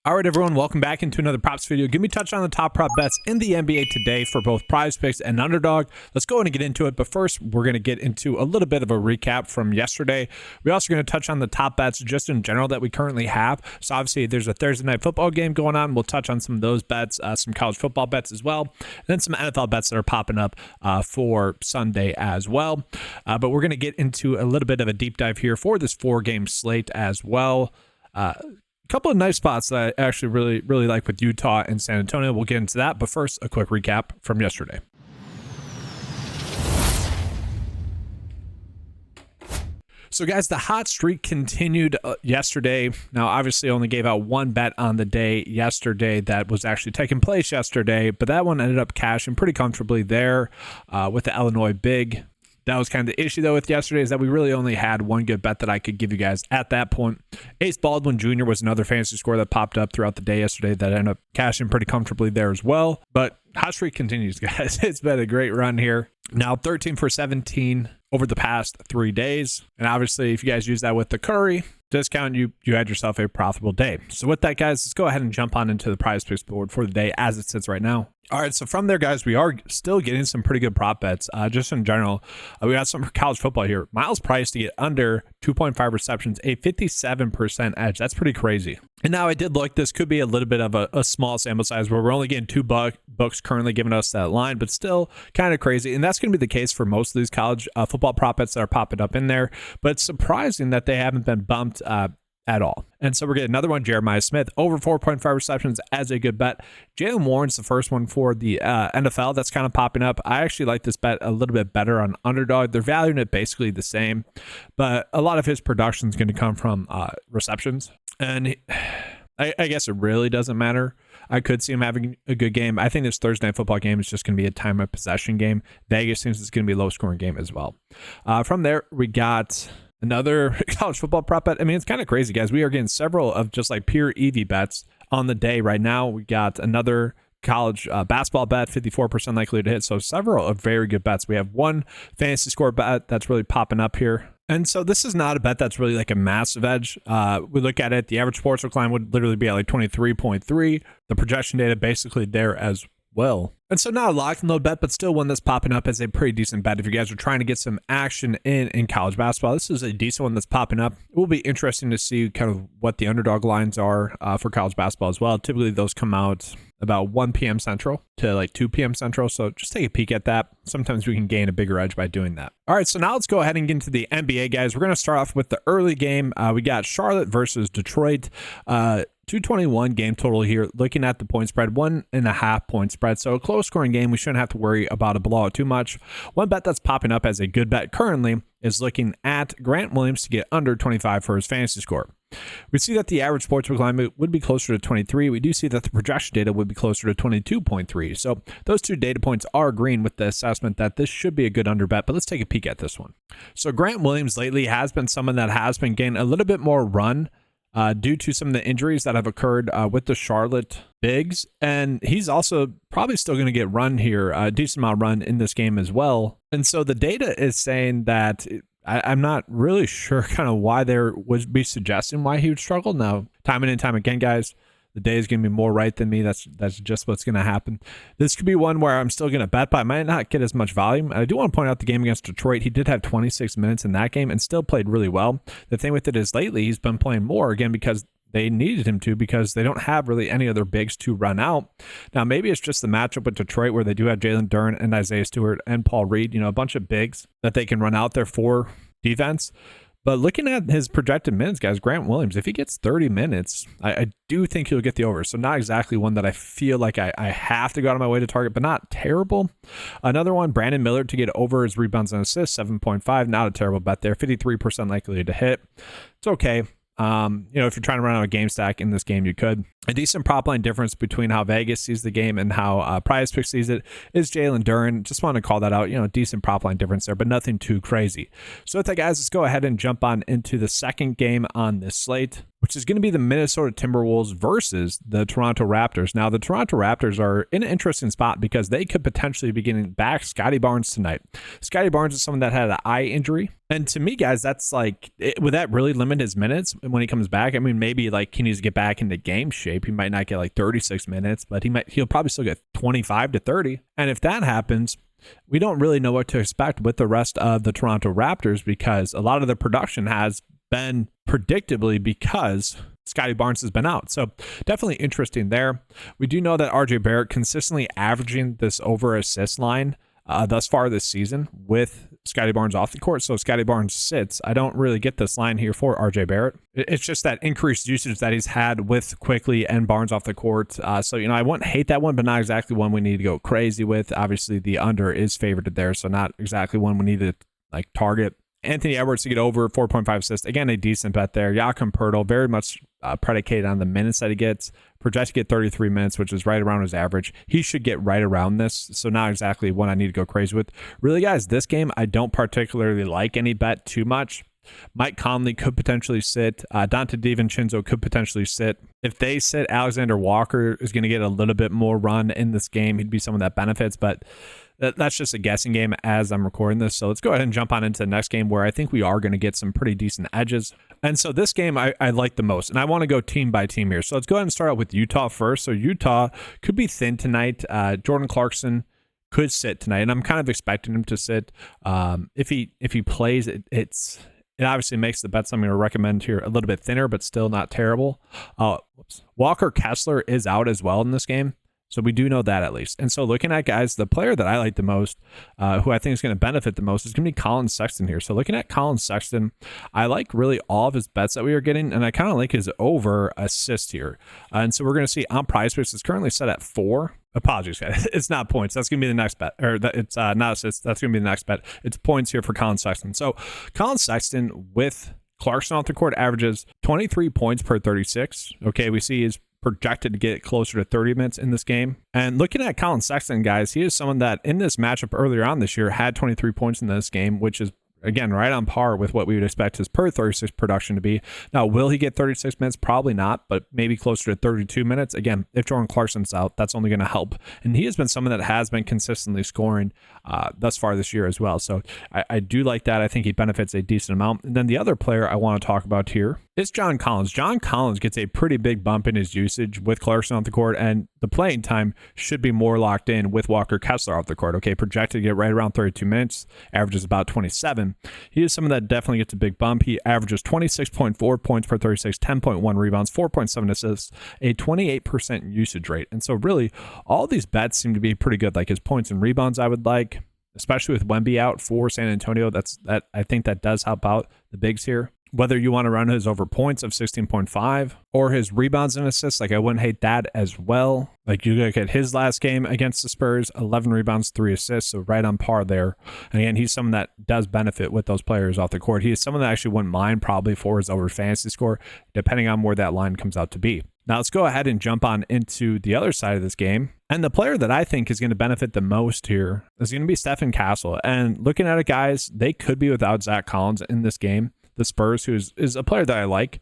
All right, everyone, welcome back into another props video. Give me a touch on the top prop bets in the NBA today for both PrizePicks and Underdog. Let's go ahead and get into it. But first, we're going to get into a little bit of a recap from yesterday. We're also going to touch on the top bets just in general that we currently have. So obviously, there's a Thursday night football game going on. We'll touch on some of those bets, some college football bets as well, and then some NFL bets that are popping up for Sunday as well. But we're going to get into a little bit of a deep dive here for this 4-game slate as well. Couple of nice spots that I actually really like with Utah and San Antonio. We'll get into that, but first, a quick recap from yesterday. So guys, the hot streak continued yesterday. Now, obviously, only gave out one bet on the day yesterday that was actually taking place yesterday, but that one ended up cashing pretty comfortably there with the Illinois Big. That was kind of the issue, though, with yesterday is that we really only had one good bet that I could give you guys at that point. Ace Baldwin Jr. was another fantasy score that popped up throughout the day yesterday that ended up cashing pretty comfortably there as well. But hot streak continues, guys. It's been a great run here. Now 13 for 17 over the past 3 days. And obviously, if you guys use that with the Curry discount, you had yourself a profitable day. So with that, guys, let's go ahead and jump on into the PrizePicks board for the day as it sits right now. All right, so from there, guys, we are still getting some pretty good prop bets. Just in general, we got some for college football here. Miles Price to get under 2.5 receptions, a 57% edge. That's pretty crazy. And now I did look, this could be a little bit of a small sample size where we're only getting two books currently giving us that line, but still kind of crazy. And that's going to be the case for most of these college football prop bets that are popping up in there. But it's surprising that they haven't been bumped at all. And so we're getting another one, Jeremiah Smith, over 4.5 receptions as a good bet. Jalen Warren's the first one for the NFL that's kind of popping up. I actually like this bet a little bit better on Underdog. They're valuing it basically the same, but a lot of his production is going to come from receptions. And I guess it really doesn't matter. I could see him having a good game. I think this Thursday night football game is just going to be a time of possession game. Vegas thinks it's going to be a low scoring game as well. From there, we got another college football prop bet. I mean, it's kind of crazy, guys. We are getting several of just like pure EV bets on the day right now. We got another college basketball bet, 54% likely to hit. So several of very good bets. We have one fantasy score bet that's really popping up here. And so this is not a bet that's really like a massive edge. We look at it, the average sportsbook line would literally be at like 23.3. The projection data basically there as well. And so not a lock and load bet, but still one that's popping up as a pretty decent bet. If you guys are trying to get some action in college basketball, this is a decent one that's popping up. It will be interesting to see kind of what the underdog lines are for college basketball as well. Typically those come out about 1 p.m. Central to like 2 p.m. Central. So just take a peek at that. Sometimes we can gain a bigger edge by doing that. All right, so now let's go ahead and get into the NBA, guys. We're going to start off with the early game. We got Charlotte versus Detroit. 221 game total here. Looking at the point spread, 1.5 point spread. So a close scoring game. We shouldn't have to worry about a blowout too much. One bet that's popping up as a good bet currently is looking at Grant Williams to get under 25 for his fantasy score. We see that the average sportsbook line would be closer to 23. We do see that the projection data would be closer to 22.3. So those two data points are agreeing with the assessment that this should be a good under bet, but let's take a peek at this one. So Grant Williams lately has been someone that has been getting a little bit more run due to some of the injuries that have occurred with the Charlotte Bigs. And he's also probably still going to get run here, a decent amount of run in this game as well. And so the data is saying that I'm not really sure kind of why there would be suggesting why he would struggle. Now, time and time again, guys, the day is going to be more right than me. That's just what's going to happen. This could be one where I'm still going to bet, but I might not get as much volume. I do want to point out the game against Detroit. He did have 26 minutes in that game and still played really well. The thing with it is lately he's been playing more, again, because they needed him to, because they don't have really any other bigs to run out. Now, maybe it's just the matchup with Detroit where they do have Jalen Duren and Isaiah Stewart and Paul Reed, a bunch of bigs that they can run out there for defense. But looking at his projected minutes, guys, Grant Williams, if he gets 30 minutes, I do think he'll get the over. So not exactly one that I feel like I have to go out of my way to target, but not terrible. Another one, Brandon Miller to get over his rebounds and assists, 7.5. Not a terrible bet there. 53% likely to hit. It's okay. If you're trying to run out a game stack in this game, you could. A decent prop line difference between how Vegas sees the game and how PrizePicks sees it is Jalen Duren. Just want to call that out. Decent prop line difference there, but nothing too crazy. So with that, guys, let's go ahead and jump on into the second game on this slate. which is going to be the Minnesota Timberwolves versus the Toronto Raptors. Now, the Toronto Raptors are in an interesting spot because they could potentially be getting back Scotty Barnes tonight. Scotty Barnes is someone that had an eye injury. And to me, guys, that's like, would that really limit his minutes when he comes back? I mean, maybe like he needs to get back into game shape. He might not get like 36 minutes, but he'll probably still get 25 to 30. And if that happens, we don't really know what to expect with the rest of the Toronto Raptors because a lot of the production has been predictably because Scotty Barnes has been out. So definitely interesting there. We do know that RJ Barrett consistently averaging this over assist line thus far this season with Scotty Barnes off the court. So Scotty Barnes sits. I don't really get this line here for RJ Barrett. It's just that increased usage that he's had with Quickly and Barnes off the court. So, I wouldn't hate that one, but not exactly one we need to go crazy with. Obviously, the under is favored there, so not exactly one we need to like target. Anthony Edwards to get over 4.5 assists. Again, a decent bet there. Jakob Poeltl, very much predicated on the minutes that he gets. Projected to get 33 minutes, which is right around his average. He should get right around this, so not exactly one I need to go crazy with. Really, guys, this game, I don't particularly like any bet too much. Mike Conley could potentially sit. Dante DiVincenzo could potentially sit. If they sit, Alexander Walker is going to get a little bit more run in this game. He'd be someone that benefits, but that's just a guessing game as I'm recording this. So let's go ahead and jump on into the next game where I think we are going to get some pretty decent edges. And so this game I like the most, and I want to go team by team here. So let's go ahead and start out with Utah first. So Utah could be thin tonight. Jordan Clarkson could sit tonight, and I'm kind of expecting him to sit. If he plays, it obviously makes the bets I'm going to recommend here a little bit thinner, but still not terrible. Walker Kessler is out as well in this game. So we do know that at least. And so looking at, guys, the player that I like the most, who I think is going to benefit the most, is going to be Colin Sexton here. So looking at Colin Sexton, I like really all of his bets that we are getting, and I kind of like his over assist here. And so we're going to see on PrizePicks, it's currently set at 4. Apologies, guys. It's not points. That's going to be the next bet. Or it's not assists. That's going to be the next bet. It's points here for Colin Sexton. So Colin Sexton with Clarkson off the court averages 23 points per 36. Okay, we see his projected to get closer to 30 minutes in this game. And looking at Colin Sexton, guys, he is someone that in this matchup earlier on this year had 23 points in this game, which is, again, right on par with what we would expect his per 36 production to be. Now, will he get 36 minutes? Probably not, but maybe closer to 32 minutes. Again, if Jordan Clarkson's out, that's only going to help. And he has been someone that has been consistently scoring thus far this year as well. So I do like that. I think he benefits a decent amount. And then the other player I want to talk about here is John Collins. John Collins gets a pretty big bump in his usage with Clarkson off the court, and the playing time should be more locked in with Walker Kessler off the court. Okay, projected to get right around 32 minutes, averages about 27. He is someone that definitely gets a big bump. He averages 26.4 points per 36, 10.1 rebounds, 4.7 assists, a 28% usage rate. And so really, all these bets seem to be pretty good. Like his points and rebounds I would like, especially with Wemby out for San Antonio. I think that does help out the bigs here. Whether you want to run his over points of 16.5 or his rebounds and assists, like I wouldn't hate that as well. Like you look at his last game against the Spurs, 11 rebounds, 3 assists, so right on par there. And again, he's someone that does benefit with those players off the court. He is someone that actually wouldn't mind probably for his over fantasy score, depending on where that line comes out to be. Now let's go ahead and jump on into the other side of this game. And the player that I think is going to benefit the most here is going to be Stephen Castle. And looking at it, guys, they could be without Zach Collins in this game. The Spurs, who is a player that I like.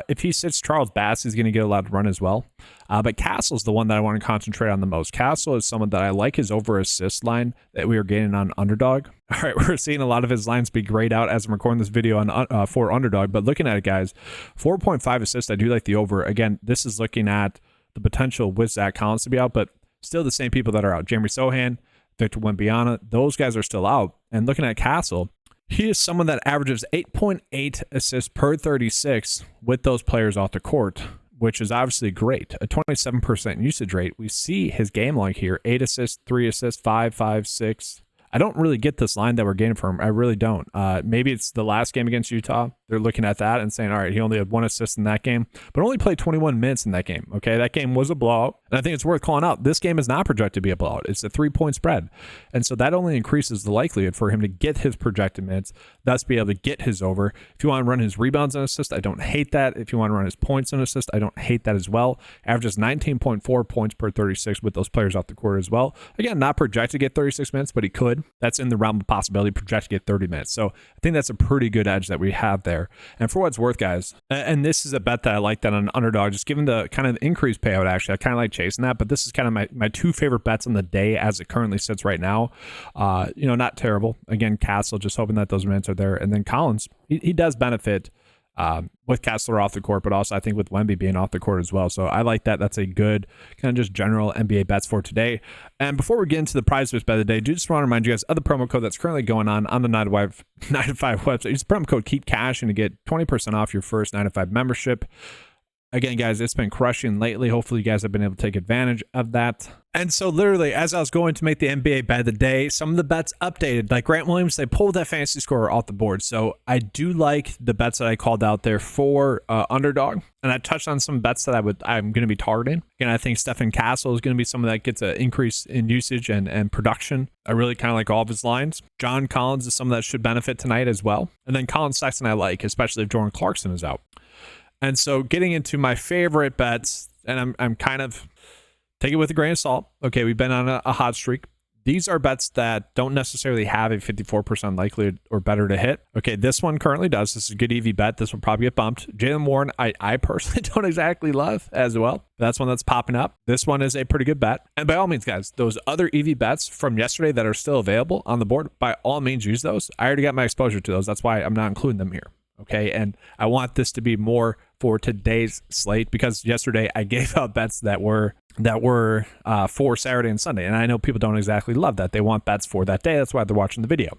If he sits Charles Bass, he's going to get a lot of run as well. But Castle's the one that I want to concentrate on the most. Castle is someone that I like his over assist line that we are getting on Underdog. All right, we're seeing a lot of his lines be grayed out as I'm recording this video on for Underdog. But looking at it, guys, 4.5 assists, I do like the over. Again, this is looking at the potential with Zach Collins to be out, but still the same people that are out. Jeremy Sohan, Victor Wembanyama, those guys are still out. And looking at Castle, he is someone that averages 8.8 assists per 36 with those players off the court, which is obviously great. A 27% usage rate. We see his game log here, 8 assists, 3 assists, 5, 6. I don't really get this line that we're getting from him. I really don't. Maybe it's the last game against Utah. They're looking at that and saying, all right, he only had 1 assist in that game, but only played 21 minutes in that game. Okay, that game was a blowout. And I think it's worth calling out. This game is not projected to be a blowout. It's a 3-point spread. And so that only increases the likelihood for him to get his projected minutes, thus be able to get his over. If you want to run his rebounds and assists, I don't hate that. If you want to run his points and assists, I don't hate that as well. Averages 19.4 points per 36 with those players off the court as well. Again, not projected to get 36 minutes, but he could. That's in the realm of possibility, projected to get 30 minutes. So I think that's a pretty good edge that we have there. And for what it's worth, guys, and this is a bet that I like that on Underdog, just given the kind of increased payout, actually, I kind of like chasing that, but this is kind of my two favorite bets on the day as it currently sits right now. Not terrible. Again, Castle, just hoping that those minutes are there. And then Collins, he does benefit with Kessler off the court, but also I think with Wemby being off the court as well. So I like that. That's a good kind of just general NBA bets for today. And before we get into the PrizePicks bet of the day, I do just want to remind you guys of the promo code that's currently going on the 9 to 5 website. Use the promo code KEEPCASH and to get 20% off your first 9 to 5 membership. Again, guys, it's been crushing lately. Hopefully you guys have been able to take advantage of that. And so literally, as I was going to make the NBA bet of the day, some of the bets updated. Like Grant Williams, they pulled that fantasy scorer off the board. So I do like the bets that I called out there for Underdog. And I touched on some bets that I'm going to be targeting. Again, I think Stephen Castle is going to be someone that gets an increase in usage and production. I really kind of like all of his lines. John Collins is someone that should benefit tonight as well. And then Colin Sexton I like, especially if Jordan Clarkson is out. And so getting into my favorite bets, and I'm kind of take it with a grain of salt. Okay, we've been on a hot streak. These are bets that don't necessarily have a 54% likelihood or better to hit. Okay, this one currently does. This is a good EV bet. This will probably get bumped. Jaylen Warren, I personally don't exactly love as well. That's one that's popping up. This one is a pretty good bet. And by all means, guys, those other EV bets from yesterday that are still available on the board, by all means, use those. I already got my exposure to those. That's why I'm not including them here. Okay, and I want this to be more for today's slate because yesterday I gave out bets that were for Saturday and Sunday, and I know people don't exactly love that. They want bets for that day. That's why they're watching the video.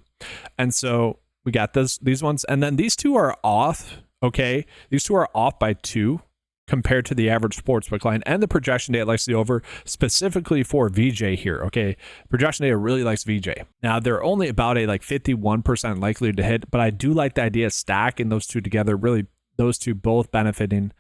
And so we got these ones, and then these two are off. Okay, these two are off by 2 compared to the average sportsbook line and the projection data likes the over specifically for VJ here. Okay, projection data really likes VJ. Now they're only about a 51% likely to hit, but I do like the idea of stacking those two together. Really, those two both benefiting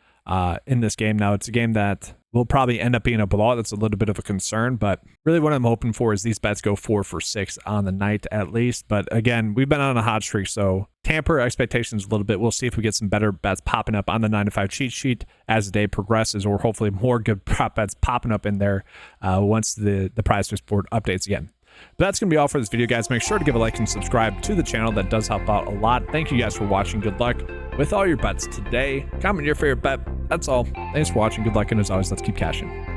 in this game. Now it's a game that will probably end up being a blowout. That's a little bit of a concern, but really what I'm hoping for is these bets go 4 for 6 on the night at least. But again, we've been on a hot streak, so tamper expectations a little bit. We'll see if we get some better bets popping up on the 9 to 5 cheat sheet as the day progresses, or hopefully more good prop bets popping up in there once the PrizePicks board updates again. But that's going to be all for this video, guys. Make sure to give a like and subscribe to the channel. That does help out a lot. Thank you guys for watching. Good luck with all your bets today. Comment your favorite bet. That's all. Thanks for watching. Good luck, and as always, let's keep cashing.